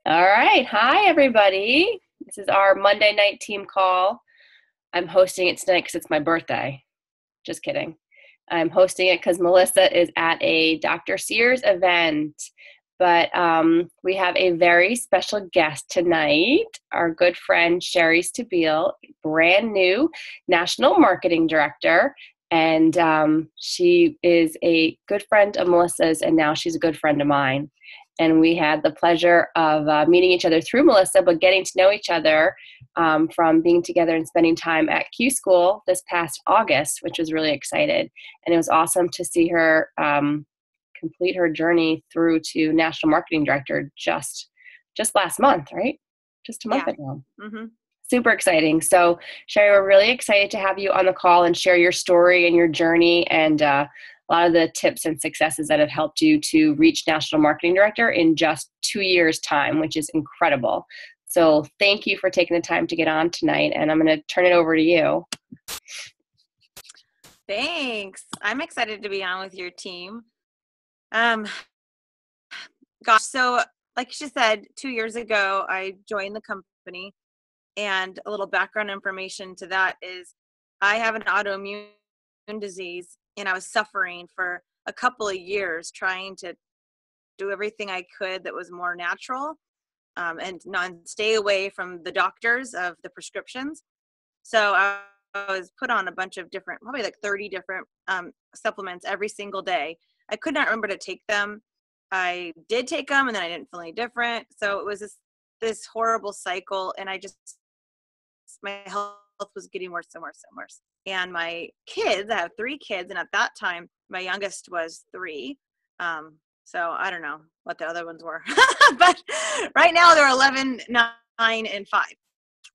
All right. Hi, everybody. This is our Monday night team call. I'm hosting it tonight because it's my birthday. Just kidding. I'm hosting it because Melissa is at a Dr. Sears event. But we have a very special guest tonight, our good friend Cheri Stabile, brand new National Marketing Director. And she is a good friend of Melissa's, and now she's a good friend of mine. And we had the pleasure of meeting each other through Melissa, but getting to know each other from being together and spending time at Q School this past August, which was really excited. And it was awesome to see her complete her journey through to National Marketing Director just last month, right? Just a month Yeah. ago. hmm Super exciting. So, Cheri, we're really excited to have you on the call and share your story and your journey and a lot of the tips and successes that have helped you to reach National Marketing Director in just 2 years' time, which is incredible. So thank you for taking the time to get on tonight, and I'm going to turn it over to you. Thanks. I'm excited to be on with your team. Gosh, so like she said, 2 years ago, I joined the company, and a little background information to that is I have an autoimmune disease, and I was suffering for a couple of years trying to do everything I could that was more natural, and not stay away from the doctors of the prescriptions. So I was put on a bunch of different, probably like 30 different supplements every single day. I could not remember to take them. I did take them and then I didn't feel any different. So it was this horrible cycle, and my health was getting worse and worse and worse. And my kids, I have 3 kids, and at that time, my youngest was 3. So I don't know what the other ones were, but right now they're 11, 9, and 5.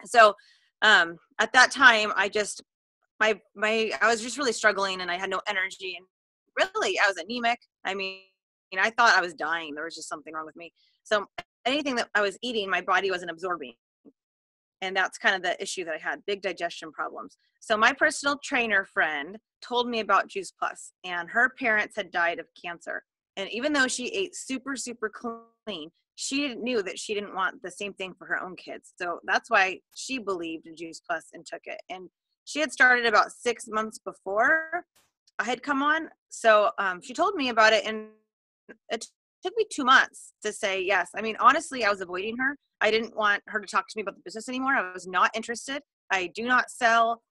So at that time, I was just really struggling, and I had no energy, and really I was anemic. I mean, I thought I was dying. There was just something wrong with me. So anything that I was eating, my body wasn't absorbing. And that's kind of the issue that I had, big digestion problems. So my personal trainer friend told me about Juice Plus, and her parents had died of cancer. And even though she ate super, super clean, she knew that she didn't want the same thing for her own kids. So that's why she believed in Juice Plus and took it. And she had started about 6 months before I had come on. So she told me about it, and it took me 2 months to say yes. I mean, honestly, I was avoiding her. I didn't want her to talk to me about the business anymore. I was not interested. I do not sell.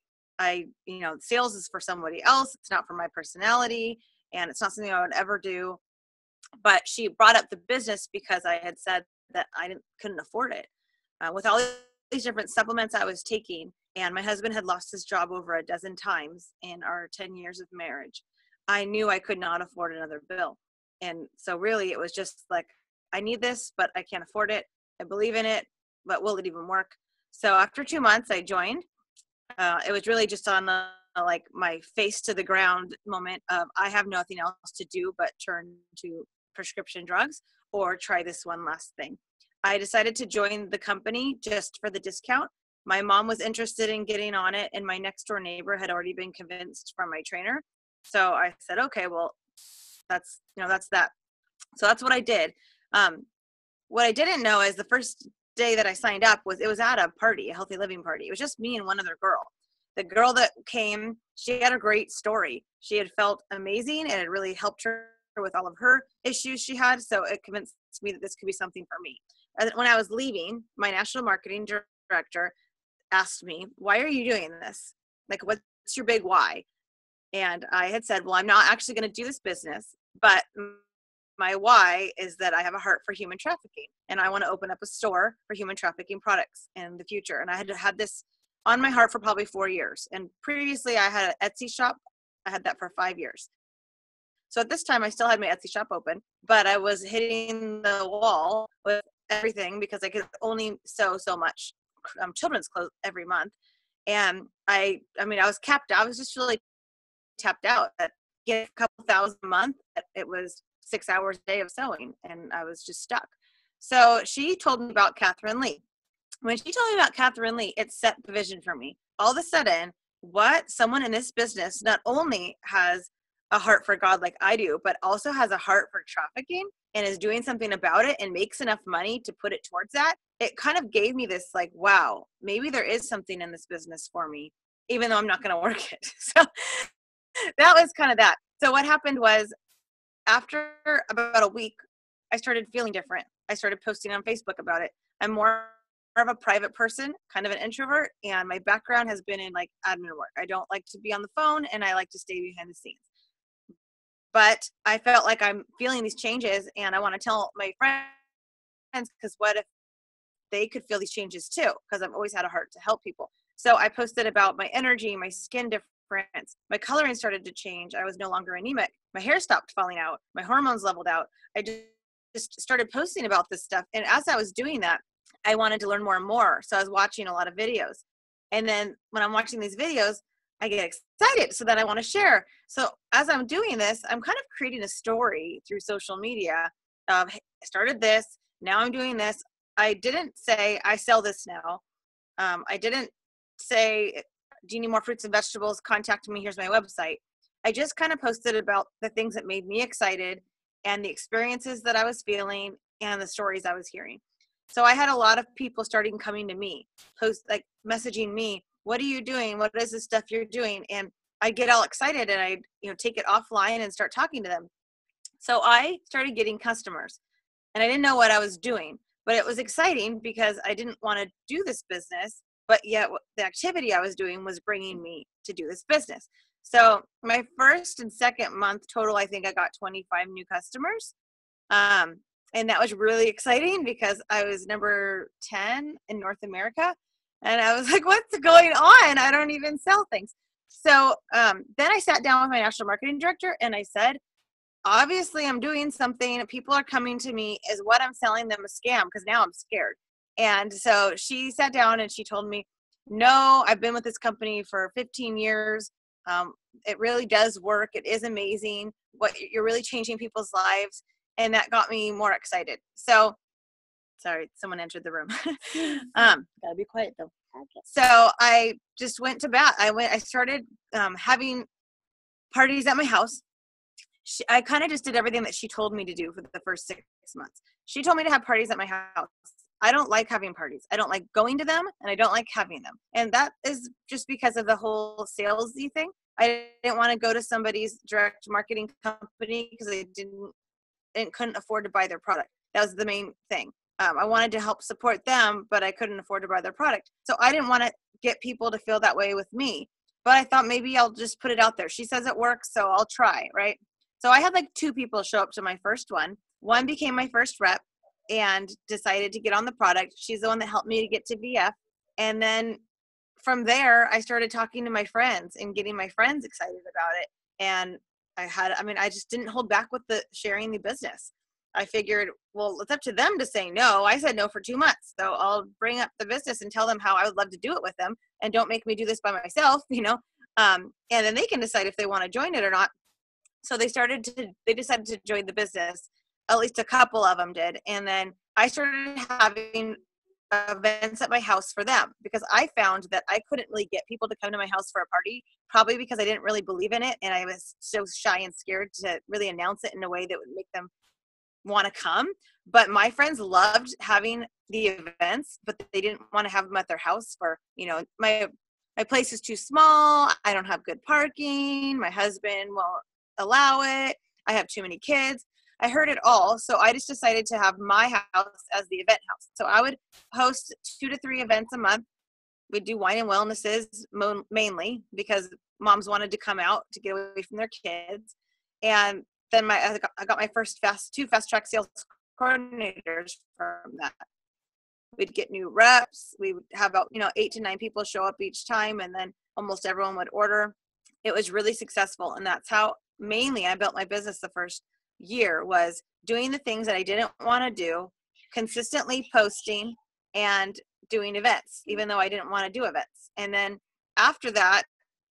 Sales is for somebody else. It's not for my personality, and it's not something I would ever do. But she brought up the business because I had said that I couldn't afford it. With all these different supplements I was taking, and my husband had lost his job over a dozen times in our 10 years of marriage, I knew I could not afford another bill. And so really it was just like, I need this, but I can't afford it. I believe in it, but will it even work? So after 2 months, I joined. It was really just on like my face to the ground moment of I have nothing else to do but turn to prescription drugs or try this one last thing. I decided to join the company just for the discount. My mom was interested in getting on it, and my next door neighbor had already been convinced from my trainer. So I said, okay, well, that's that. So that's what I did. What I didn't know is the first day that I signed up it was at a party, a healthy living party. It was just me and one other girl. The girl that came, she had a great story. She had felt amazing, and it really helped her with all of her issues she had. So it convinced me that this could be something for me. When I was leaving, my national marketing director asked me, why are you doing this? Like, what's your big why? And I had said, well, I'm not actually going to do this business, but my why is that I have a heart for human trafficking, and I want to open up a store for human trafficking products in the future. And I had this on my heart for probably 4 years. And previously I had an Etsy shop. I had that for 5 years. So at this time I still had my Etsy shop open, but I was hitting the wall with everything because I could only sew so much children's clothes every month. And I was capped out. I was just really tapped out. At get a couple thousand a month, it was 6 hours a day of sewing, and I was just stuck. So she told me about Catherine Lee. When she told me about Catherine Lee, it set the vision for me. All of a sudden, someone in this business not only has a heart for God like I do, but also has a heart for trafficking. and is doing something about it and makes enough money to put it towards that, it kind of gave me this like, wow, maybe there is something in this business for me, even though I'm not going to work it. So that was kind of that. So what happened was, after about a week, I started feeling different. I started posting on Facebook about it. I'm more of a private person, kind of an introvert, and my background has been in like admin work. I don't like to be on the phone, and I like to stay behind the scenes. But I felt like I'm feeling these changes, and I want to tell my friends, because what if they could feel these changes too? Because I've always had a heart to help people. So I posted about my energy, my skin difference, my coloring started to change. I was no longer anemic. My hair stopped falling out. My hormones leveled out. I just started posting about this stuff. And as I was doing that, I wanted to learn more and more. So I was watching a lot of videos. And then when I'm watching these videos, I get excited so that I want to share. So as I'm doing this, I'm kind of creating a story through social media of, hey, I started this, now I'm doing this. I didn't say I sell this now. I didn't say, do you need more fruits and vegetables? Contact me, here's my website. I just kind of posted about the things that made me excited and the experiences that I was feeling and the stories I was hearing. So I had a lot of people starting coming to me, messaging me, what are you doing? What is this stuff you're doing? And I get all excited and I, take it offline and start talking to them. So I started getting customers, and I didn't know what I was doing, but it was exciting because I didn't want to do this business, but yet the activity I was doing was bringing me to do this business. So my first and second month total, I think I got 25 new customers. And that was really exciting because I was number 10 in North America. And I was like, what's going on? I don't even sell things. So then I sat down with my national marketing director and I said, obviously I'm doing something. People are coming to me. Is what I'm selling them a scam? Because now I'm scared. And so she sat down and she told me, no, I've been with this company for 15 years. It really does work. It is amazing. You're really changing people's lives. And that got me more excited. So, sorry, someone entered the room. Gotta be quiet though. Okay. So I just went to bat. I started having parties at my house. I kind of just did everything that she told me to do for the first 6 months. She told me to have parties at my house. I don't like having parties. I don't like going to them, and I don't like having them. And that is just because of the whole salesy thing. I didn't want to go to somebody's direct marketing company because I couldn't afford to buy their product. That was the main thing. I wanted to help support them, but I couldn't afford to buy their product. So I didn't want to get people to feel that way with me. But I thought maybe I'll just put it out there. She says it works, so I'll try, right? So I had like 2 people show up to my first one. One became my first rep and decided to get on the product. She's the one that helped me to get to VF. And then from there, I started talking to my friends and getting my friends excited about it. And I just didn't hold back with the sharing the business. I figured, well, it's up to them to say no. I said no for 2 months. So I'll bring up the business and tell them how I would love to do it with them, and don't make me do this by myself, and then they can decide if they want to join it or not. So they decided to join the business. At least a couple of them did. And then I started having events at my house for them, because I found that I couldn't really get people to come to my house for a party, probably because I didn't really believe in it. And I was so shy and scared to really announce it in a way that would make them want to come. But my friends loved having the events, but they didn't want to have them at their house for, my place is too small. I don't have good parking. My husband won't allow it. I have too many kids. I heard it all. So I just decided to have my house as the event house. So I would host 2 to 3 events a month. We'd do wine and wellnesses mainly because moms wanted to come out to get away from their kids. And then I got my first 2 fast track sales coordinators from that. We'd get new reps. We would have about 8 to 9 people show up each time, and then almost everyone would order. It was really successful, and that's how mainly I built my business the first year, was doing the things that I didn't want to do, consistently posting and doing events, even though I didn't want to do events. And then after that,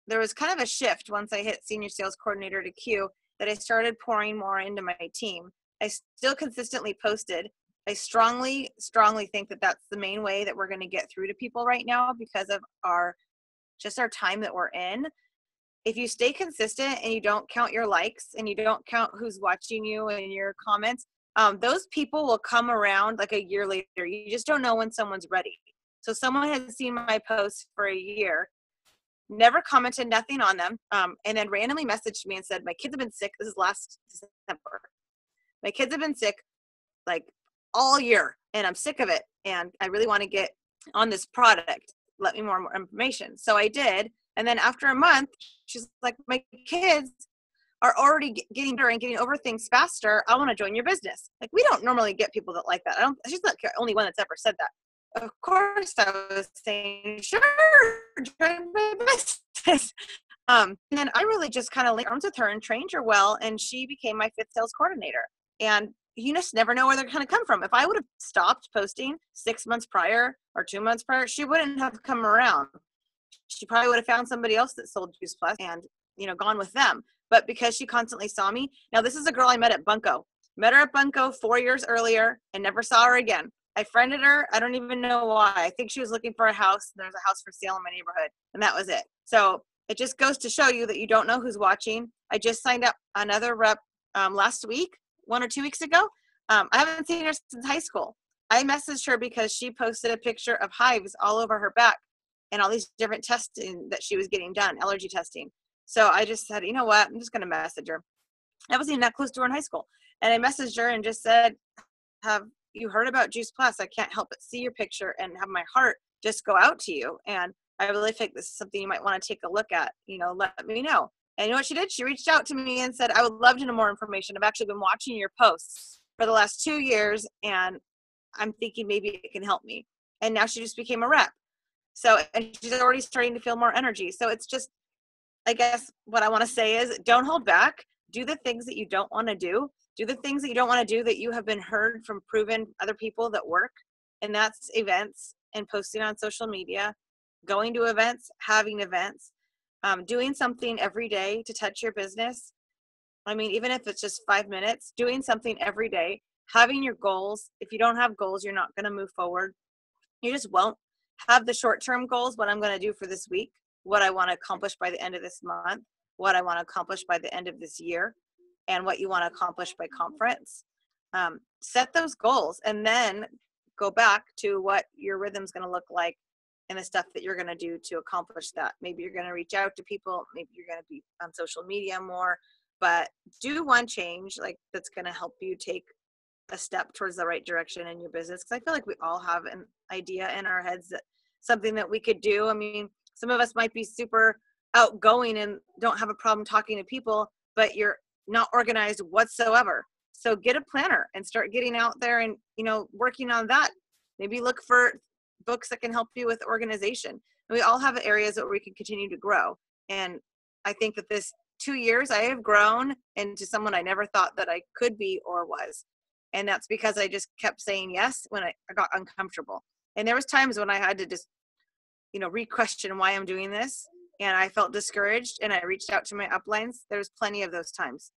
there was kind of a shift once I hit senior sales coordinator to Q, that I started pouring more into my team. I still consistently posted. I strongly think that that's the main way that we're going to get through to people right now, because of our time that we're in. If you stay consistent and you don't count your likes and you don't count who's watching you and your comments, those people will come around like a year later. You just don't know when someone's ready. So someone has seen my posts for a year, never commented nothing on them, and then randomly messaged me and said, my kids have been sick. This is last December. My kids have been sick like all year, and I'm sick of it, and I really want to get on this product. Let me more information. So I did, and then after a month, she's like, my kids are already getting better and getting over things faster. I want to join your business. Like, we don't normally get people that like that. She's not the only one that's ever said that. Of course, I was saying, sure, join my business. And then I really just kind of linked arms with her and trained her well, and she became my 5th sales coordinator. And you just never know where they're going to come from. If I would have stopped posting 6 months prior or 2 months prior, she wouldn't have come around. She probably would have found somebody else that sold Juice Plus and, gone with them. But because she constantly saw me, now this is a girl I met at Bunko. Met her at Bunko 4 years earlier and never saw her again. I friended her. I don't even know why. I think she was looking for a house. There's a house for sale in my neighborhood, and that was it. So it just goes to show you that you don't know who's watching. I just signed up another rep last week, 1 or 2 weeks ago. I haven't seen her since high school. I messaged her because she posted a picture of hives all over her back and all these different testing that she was getting done, allergy testing. So I just said, you know what, I'm just going to message her. I wasn't even that close to her in high school. And I messaged her and just said, have you heard about Juice Plus? I can't help but see your picture and have my heart just go out to you. And I really think this is something you might want to take a look at, let me know. And you know what she did? She reached out to me and said, I would love to know more information. I've actually been watching your posts for the last 2 years, and I'm thinking maybe it can help me. And now she just became a rep. So, and she's already starting to feel more energy. So it's just, I guess what I want to say is, don't hold back. Do the things that you don't want to do. Do the things that you don't want to do that you have been heard from proven other people that work. And that's events and posting on social media, going to events, having events, doing something every day to touch your business. I mean, even if it's just 5 minutes, doing something every day, having your goals. If you don't have goals, you're not going to move forward. You just won't. Have the short-term goals, what I'm going to do for this week, what I want to accomplish by the end of this month, what I want to accomplish by the end of this year, and what you want to accomplish by conference. Set those goals and then go back to what your rhythm's going to look like and the stuff that you're going to do to accomplish that. Maybe you're going to reach out to people. Maybe you're going to be on social media more, but do one change that's going to help you take a step towards the right direction in your business. Because I feel like we all have an idea in our heads that something that we could do. I mean, some of us might be super outgoing and don't have a problem talking to people, but you're not organized whatsoever. So get a planner and start getting out there and, working on that. Maybe look for books that can help you with organization. And we all have areas that we can continue to grow. And I think that this 2 years, I have grown into someone I never thought that I could be or was. And that's because I just kept saying yes when I got uncomfortable. And there was times when I had to just, re-question why I'm doing this. And I felt discouraged and I reached out to my uplines. There's plenty of those times.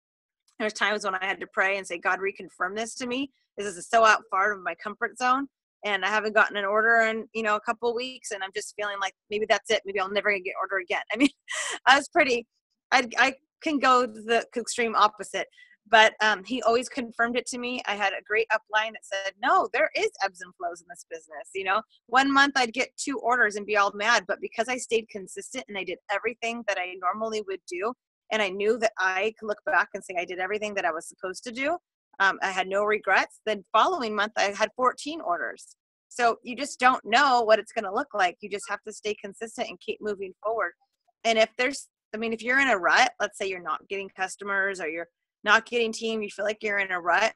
There's times when I had to pray and say, God, reconfirm this to me. This is so out far of my comfort zone. And I haven't gotten an order in, a couple of weeks. And I'm just feeling like maybe that's it. Maybe I'll never get an order again. I mean, I can go the extreme opposite. But he always confirmed it to me. I had a great upline that said, no, there is ebbs and flows in this business. 1 month I'd get 2 orders and be all mad. But because I stayed consistent and I did everything that I normally would do, and I knew that I could look back and say I did everything that I was supposed to do, I had no regrets. Then following month, I had 14 orders. So you just don't know what it's going to look like. You just have to stay consistent and keep moving forward. And if you're in a rut, let's say you're not getting customers or you're not getting team, you feel like you're in a rut,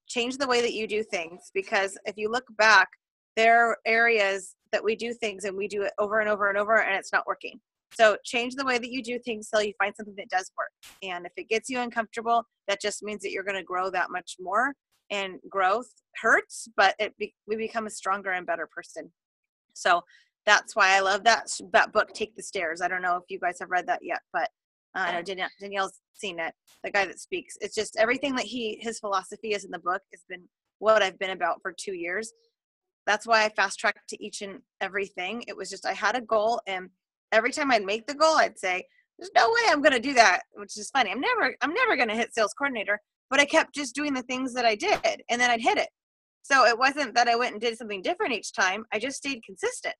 change the way that you do things. Because if you look back, there are areas that we do things and we do it over and over and over and it's not working. So change the way that you do things till you find something that does work. And if it gets you uncomfortable, that just means that you're going to grow that much more. And growth hurts, but we become a stronger and better person. So that's why I love that book, Take the Stairs. I don't know if you guys have read that yet, but I know Danielle's seen it, the guy that speaks. It's just everything that his philosophy is in the book has been what I've been about for 2 years. That's why I fast tracked to each and everything. It was just, I had a goal, and every time I'd make the goal, I'd say, there's no way I'm going to do that, which is funny. I'm never going to hit sales coordinator, but I kept just doing the things that I did, and then I'd hit it. So it wasn't that I went and did something different each time. I just stayed consistent.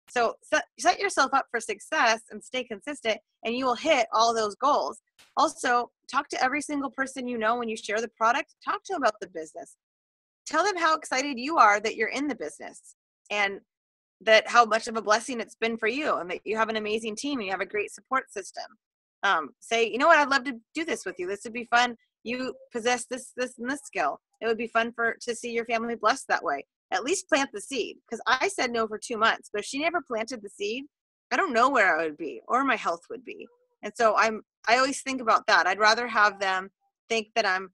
So set yourself up for success and stay consistent, and you will hit all those goals. Also, talk to every single person you know when you share the product. Talk to them about the business. Tell them how excited you are that you're in the business, and that how much of a blessing it's been for you, and that you have an amazing team and you have a great support system. Say, you know what, I'd love to do this with you. This would be fun. You possess this, and this skill. It would be fun to see your family blessed that way. At least plant the seed, because I said no for 2 months, but if she never planted the seed, I don't know where I would be or my health would be. And so I always think about that. I'd rather have them think that I'm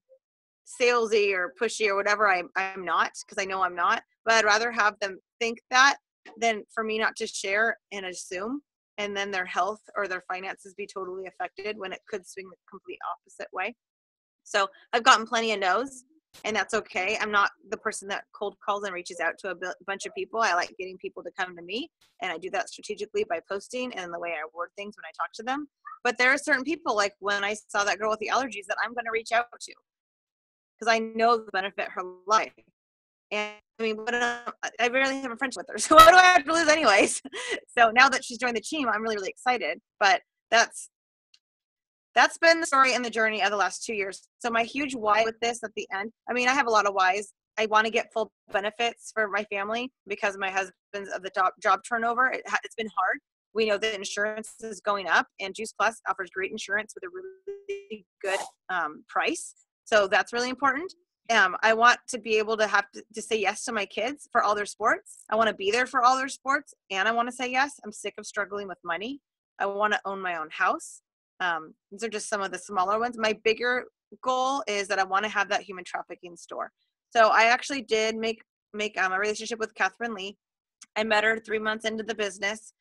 salesy or pushy or whatever I'm not, because I know I'm not, but I'd rather have them think that than for me not to share and assume, and then their health or their finances be totally affected when it could swing the complete opposite way. So I've gotten plenty of no's, and that's okay. I'm not the person that cold calls and reaches out to a bunch of people. I like getting people to come to me, and I do that strategically by posting and the way I word things when I talk to them. But there are certain people, like when I saw that girl with the allergies, that I'm going to reach out to because I know the benefit her life. And I mean, I rarely have a friendship with her, so what do I have to lose anyways? So now that she's joined the team, I'm really, really excited. But that's been the story and the journey of the last 2 years. So my huge why with this at the end, I mean, I have a lot of whys. I want to get full benefits for my family because my husband's of the job turnover. It's been hard. We know that insurance is going up, and Juice Plus offers great insurance with a really good price. So that's really important. I want to be able to have to say yes to my kids for all their sports. I want to be there for all their sports, and I want to say yes. I'm sick of struggling with money. I want to own my own house. These are just some of the smaller ones. My bigger goal is that I want to have that human trafficking store. So I actually did make a relationship with Catherine Lee. I met her 3 months into the business.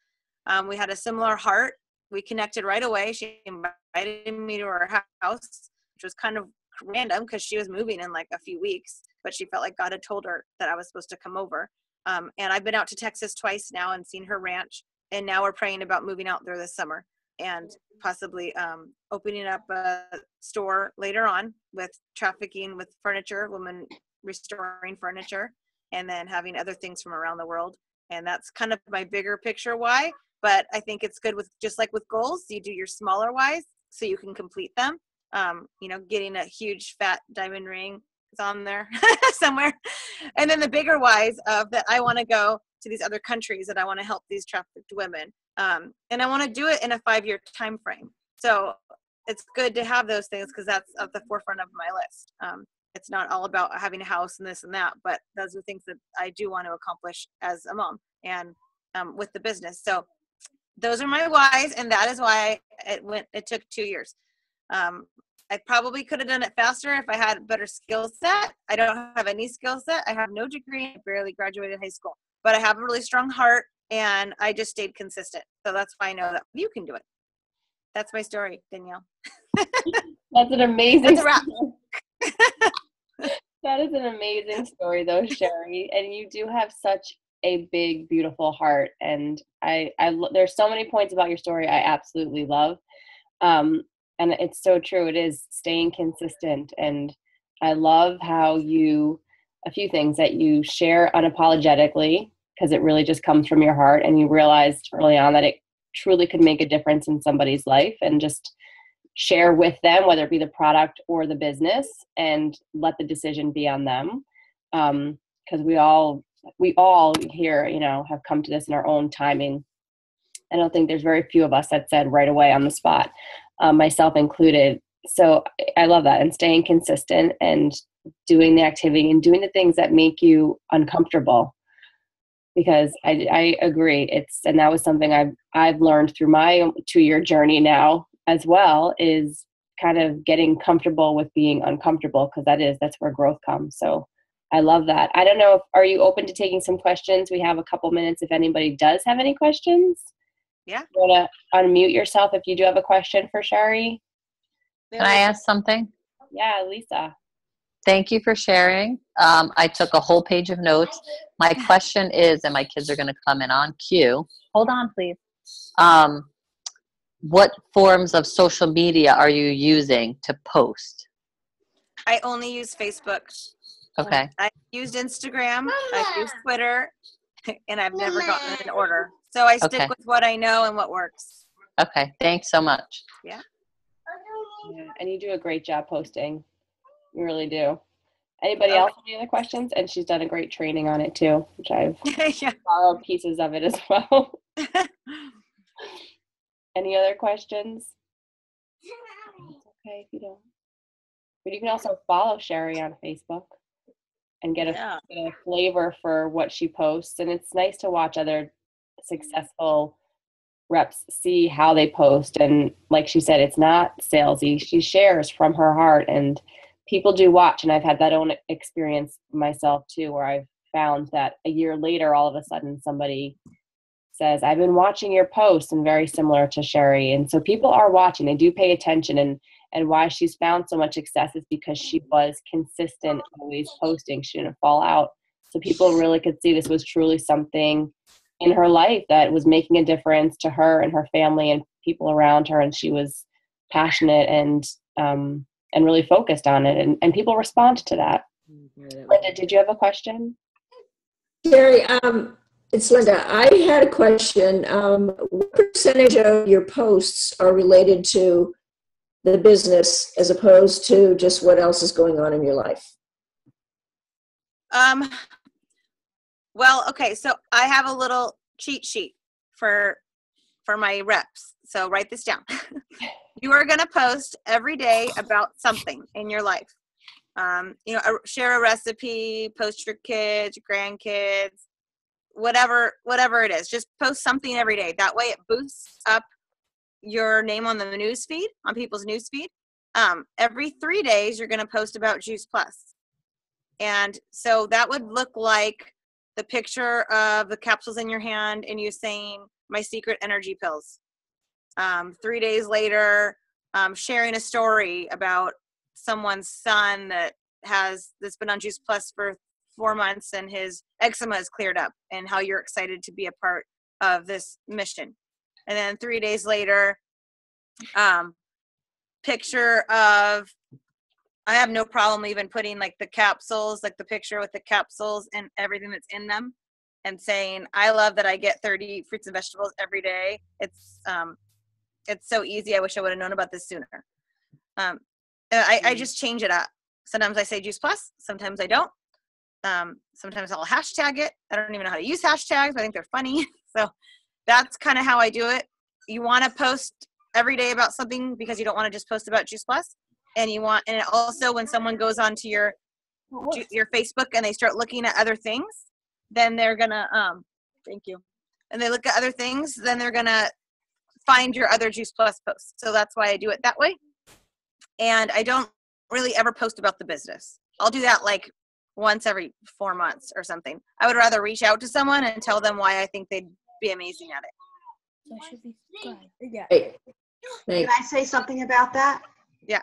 We had a similar heart. We connected right away. She invited me to her house, which was kind of random because she was moving in like a few weeks, but she felt like God had told her that I was supposed to come over. And I've been out to Texas twice now and seen her ranch. And now we're praying about moving out there this summer and possibly opening up a store later on with trafficking with furniture, women restoring furniture, and then having other things from around the world. And that's kind of my bigger picture why. But I think it's good with, just like with goals, you do your smaller whys so you can complete them. Getting a huge fat diamond ring is on there somewhere. And then the bigger whys of that I want to go to these other countries, that I want to help these trafficked women. And I want to do it in a 5-year time frame. So it's good to have those things because that's at the forefront of my list. It's not all about having a house and this and that, but those are things that I do want to accomplish as a mom and with the business. So those are my whys, and that is why it took 2 years. I probably could have done it faster if I had a better skill set. I don't have any skill set. I have no degree. I barely graduated high school, but I have a really strong heart, and I just stayed consistent. So that's why I know that you can do it. That's my story, Danielle. That's an amazing That's a wrap. That is an amazing story, though, Cheri. And you do have such a big, beautiful heart. And there's so many points about your story I absolutely love. And it's so true. It is staying consistent. And I love how a few things that you share unapologetically, because it really just comes from your heart. And you realized early on that it truly could make a difference in somebody's life, and just share with them, whether it be the product or the business, and let the decision be on them. Because we all here, have come to this in our own timing. I don't think there's very few of us that said right away on the spot, myself included. So I love that, and staying consistent and doing the activity and doing the things that make you uncomfortable. Because I agree, and that was something I've learned through my 2-year journey now as well, is kind of getting comfortable with being uncomfortable, because that's where growth comes. So I love that. I don't know, are you open to taking some questions? We have a couple minutes if anybody does have any questions. Yeah. You want to unmute yourself if you do have a question for Cheri? Can I ask something? Yeah, Lisa. Thank you for sharing. I took a whole page of notes. My question is, and my kids are going to come in on cue. Hold on, please. What forms of social media are you using to post? I only use Facebook. Okay. I used Instagram. I've used Twitter, and I've never gotten an order. So I stick Okay. with what I know and what works. Okay. Thanks so much. Yeah. Yeah, and you do a great job posting. You really do. Anybody Okay. else have any other questions? And she's done a great training on it too, which I've Yeah. followed pieces of it as well. Any other questions? It's okay if you don't. But you can also follow Cheri on Facebook and get Yeah. a flavor for what she posts. And it's nice to watch other successful reps see how they post. And like she said, it's not salesy. She shares from her heart, and people do watch. And I've had that own experience myself too, where I've found that a year later, all of a sudden somebody says, I've been watching your posts, and very similar to Cheri. And so people are watching, they do pay attention, and why she's found so much success is because she was consistent, always posting. She didn't fall out. So people really could see this was truly something in her life that was making a difference to her and her family and people around her. And she was passionate and really focused on it. And people respond to that. Linda, did you have a question? Cheri, it's Linda. I had a question. What percentage of your posts are related to the business as opposed to just what else is going on in your life? Well, okay, so I have a little cheat sheet for my reps. So write this down. You are going to post every day about something in your life. Share a recipe, post your kids, your grandkids, whatever it is. Just post something every day. That way it boosts up your name on the news feed, on people's news feed. Every 3 days, you're going to post about Juice Plus. And so that would look like the picture of the capsules in your hand and you saying, my secret energy pills. 3 days later, sharing a story about someone's son that's been on Juice Plus for 4 months and his eczema is cleared up, and how you're excited to be a part of this mission. And then 3 days later, picture of, I have no problem even putting like the capsules, like the picture with the capsules and everything that's in them, and saying, I love that I get 30 fruits and vegetables every day. It's so easy. I wish I would have known about this sooner. I just change it up. Sometimes I say Juice Plus, sometimes I don't. Sometimes I'll hashtag it. I don't even know how to use hashtags, but I think they're funny. So that's kind of how I do it. You want to post every day about something because you don't want to just post about Juice Plus. And also when someone goes onto your Facebook and they start looking at other things, then they're gonna thank you. And they look at other things, then they're gonna find your other Juice Plus posts. So that's why I do it that way. And I don't really ever post about the business. I'll do that like once every 4 months or something. I would rather reach out to someone and tell them why I think they'd be amazing at it. So it should be good. Yeah. Hey. Can I say something about that? Yeah.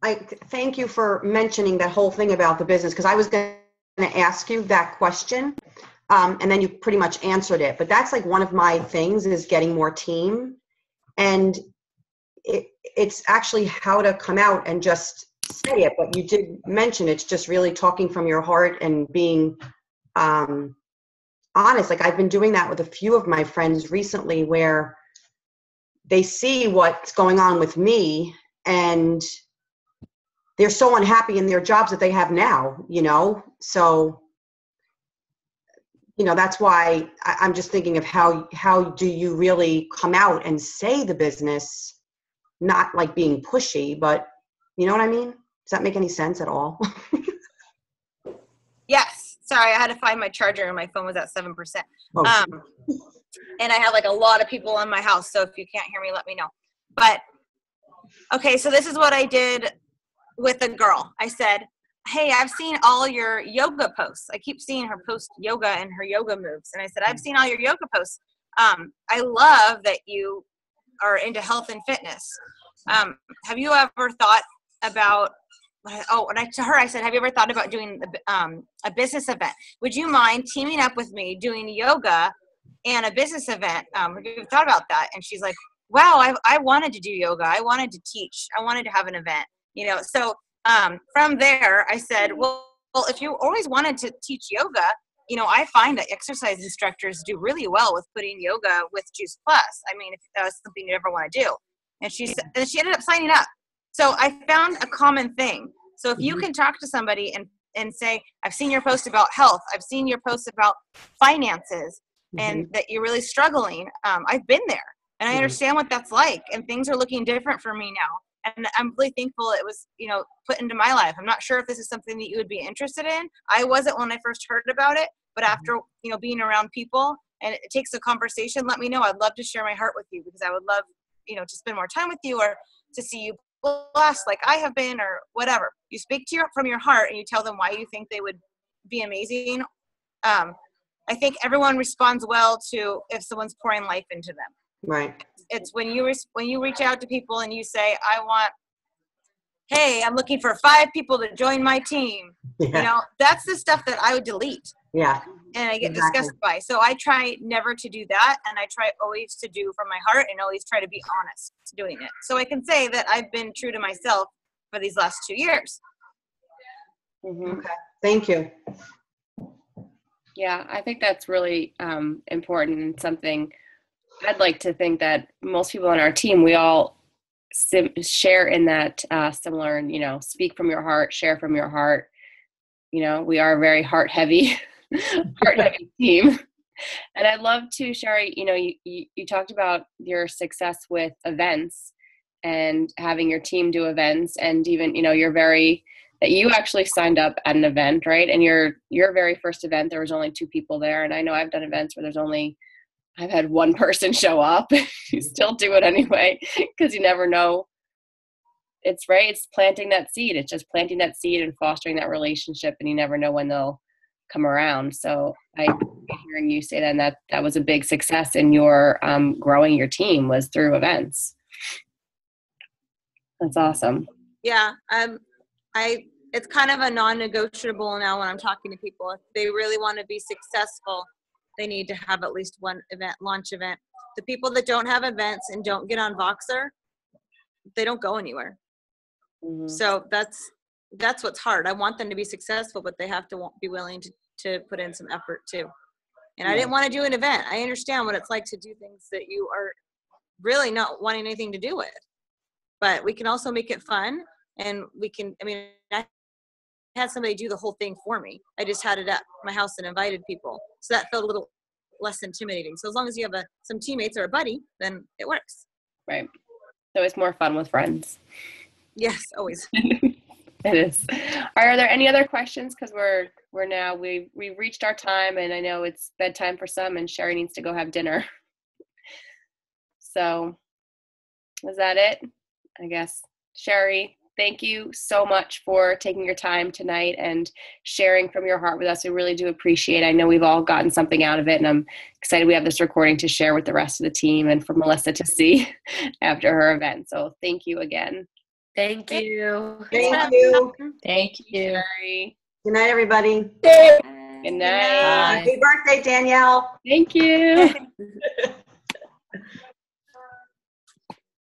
I thank you for mentioning that whole thing about the business, because I was going to ask you that question, and then you pretty much answered it. But that's like one of my things is getting more team, and it's actually how to come out and just say it. But you did mention it's just really talking from your heart and being honest. Like I've been doing that with a few of my friends recently, where they see what's going on with me and they're so unhappy in their jobs that they have now, so, that's why I'm just thinking of how do you really come out and say the business, not like being pushy, but you know what I mean? Does that make any sense at all? Yes. Sorry, I had to find my charger and my phone was at 7%. Oh. And I have like a lot of people in my house, so if you can't hear me, let me know. But okay, so this is what I did with a girl. I said, hey, I've seen all your yoga posts. I keep seeing her post yoga and her yoga moves. And I said, I've seen all your yoga posts. I love that you are into health and fitness. Have you ever thought about, to her I said, have you ever thought about doing a business event? Would you mind teaming up with me doing yoga and a business event? Have you thought about that? And she's like, wow, I wanted to do yoga. I wanted to teach. I wanted to have an event. So from there, I said, well, if you always wanted to teach yoga, I find that exercise instructors do really well with putting yoga with Juice Plus. I mean, if that was something you ever want to do. And she ended up signing up. So I found a common thing. So if you can talk to somebody and say, I've seen your post about health, I've seen your post about finances, and that you're really struggling. I've been there, and I understand what that's like, and things are looking different for me now. And I'm really thankful it was, put into my life. I'm not sure if this is something that you would be interested in. I wasn't when I first heard about it, but after, being around people, and it takes a conversation, let me know. I'd love to share my heart with you, because I would love, to spend more time with you, or to see you blessed like I have been, or whatever. You speak from your heart, and you tell them why you think they would be amazing. I think everyone responds well to if someone's pouring life into them. Right. It's when you reach out to people and you say, hey, I'm looking for 5 people to join my team. Yeah. That's the stuff that I would delete. Yeah. And I get disgusted by. So I try never to do that. And I try always to do from my heart, and always try to be honest doing it. So I can say that I've been true to myself for these last 2 years. Okay. Thank you. Yeah, I think that's really important, and something I'd like to think that most people on our team, we all share in that similar, speak from your heart, share from your heart. We are a very heart heavy team. And I'd love to, Cheri, you talked about your success with events and having your team do events, and even, that you actually signed up at an event, right? And your very first event, there was only 2 people there. And I know I've done events where I've had 1 person show up. You still do it anyway, because you never know. It's right. It's planting that seed. It's just planting that seed and fostering that relationship, and you never know when they'll come around. So hearing you say that, and that was a big success in your growing your team, was through events. That's awesome. Yeah. It's kind of a non-negotiable now when I'm talking to people. If they really want to be successful, they need to have at least 1 event, launch event. The people that don't have events and don't get on Voxer, they don't go anywhere. So that's what's hard. I want them to be successful, but they have to be willing to put in some effort too. And I didn't want to do an event. I understand what it's like to do things that you are really not wanting anything to do with. But we can also make it fun, and I had somebody do the whole thing for me. I just had it at my house and invited people. So that felt a little less intimidating. So as long as you have some teammates or a buddy, then it works. Right. So it's more fun with friends. Yes, always. It is. Are there any other questions? Because we've reached our time, and I know it's bedtime for some, and Cheri needs to go have dinner. So is that it? I guess. Cheri, thank you so much for taking your time tonight and sharing from your heart with us. We really do appreciate it. I know we've all gotten something out of it, and I'm excited we have this recording to share with the rest of the team, and for Melissa to see after her event. So thank you again. Thank you. Thank you. Thank you. Cheri. Good night, everybody. Good night. Bye. Happy birthday, Danielle. Thank you.